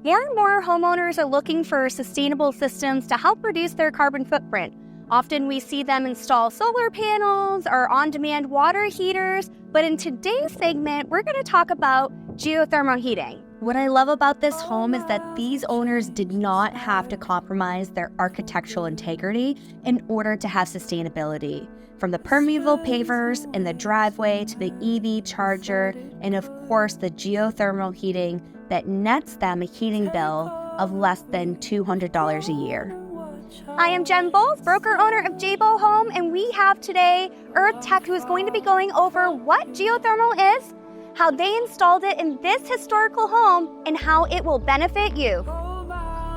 More and more homeowners are looking for sustainable systems to help reduce their carbon footprint. Often we see them install solar panels or on-demand water heaters, but in today's segment, we're going to talk about geothermal heating. What I love about this home is that these owners did not have to compromise their architectural integrity in order to have sustainability. From the permeable pavers in the driveway to the EV charger, and of course the geothermal heating that nets them a heating bill of less than $200 a year. I am Jen Bowles, broker owner of J-Bow Home, and we have today EarthTech, who is going to be going over what geothermal is, how they installed it in this historical home, and how it will benefit you.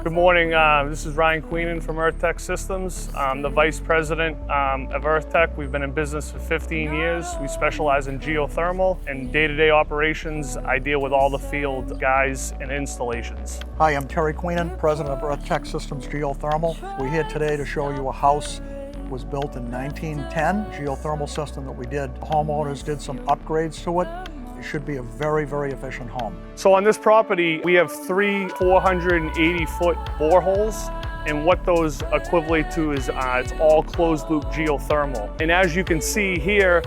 Good morning, this is Ryan Queenan from EarthTech Systems. I'm the Vice President of EarthTech. We've been in business for 15 years. We specialize in geothermal and day-to-day operations. I deal with all the field guys and installations. Hi, I'm Terry Queenan, President of EarthTech Systems Geothermal. We're here today to show you a house was built in 1910, geothermal system that we did. Homeowners did some upgrades to it. It should be a very, very efficient home. So on this property, we have three 480-foot boreholes, and what those equivalent to is it's all closed-loop geothermal. And as you can see here,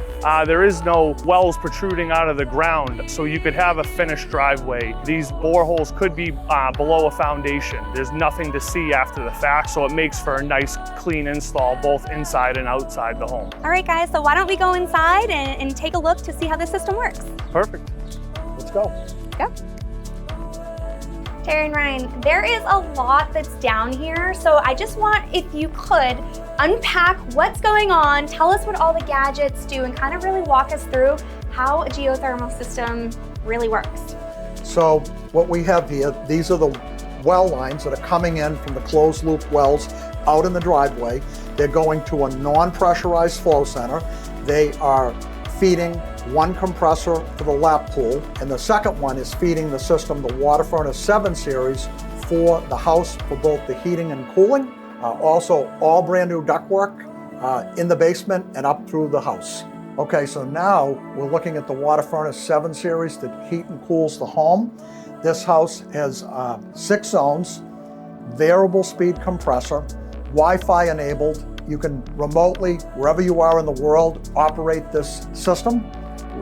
there is no wells protruding out of the ground, so you could have a finished driveway. These boreholes could be below a foundation. There's nothing to see after the fact, so it makes for a nice, clean install, both inside and outside the home. All right, guys, so why don't we go inside and take a look to see how this system works? Perfect. Let's go. Go. Terry and Ryan, there is a lot that's down here, so I just want, if you could, unpack what's going on, tell us what all the gadgets do, and kind of really walk us through how a geothermal system really works. So what we have here, these are the well lines that are coming in from the closed loop wells out in the driveway. They're going to a non-pressurized flow center. They are feeding one compressor for the lap pool, and the second one is feeding the system, the Water Furnace 7 series, for the house for both the heating and cooling. Also, all brand new ductwork in the basement and up through the house. Okay, so now we're looking at the Water Furnace 7 series that heat and cools the home. This house has 6 zones, variable speed compressor, Wi-Fi enabled. You can remotely, wherever you are in the world, operate this system.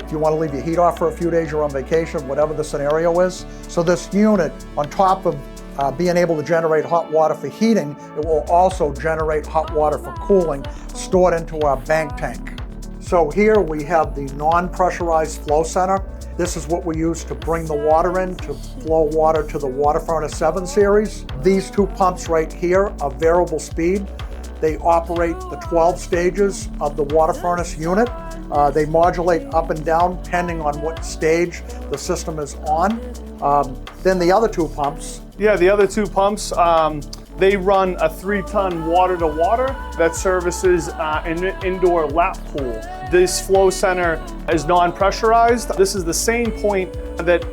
If you want to leave your heat off for a few days, you're on vacation, whatever the scenario is. So this unit, on top of being able to generate hot water for heating, it will also generate hot water for cooling, stored into our bank tank. So here we have the non-pressurized flow center. This is what we use to bring the water in, to flow water to the Water Furnace 7 series. These 2 pumps right here are variable speed. They operate the 12 stages of the water furnace unit. They modulate up and down depending on what stage the system is on. Then the other 2 pumps. Yeah, the other 2 pumps, they run a 3-ton water-to-water that services an indoor lap pool. This flow center is non-pressurized. This is the same point that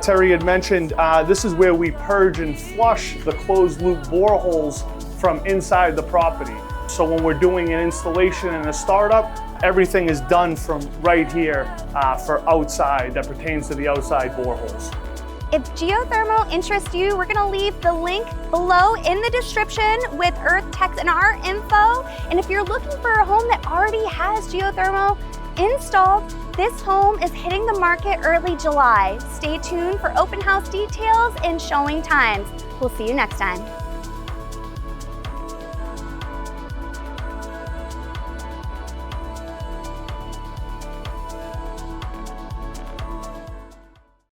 Terry had mentioned. This is where we purge and flush the closed-loop boreholes from inside the property. So when we're doing an installation and a startup, everything is done from right here for outside, that pertains to the outside boreholes. If geothermal interests you, we're gonna leave the link below in the description with EarthTech and our info. And if you're looking for a home that already has geothermal installed, this home is hitting the market early July. Stay tuned for open house details and showing times. We'll see you next time.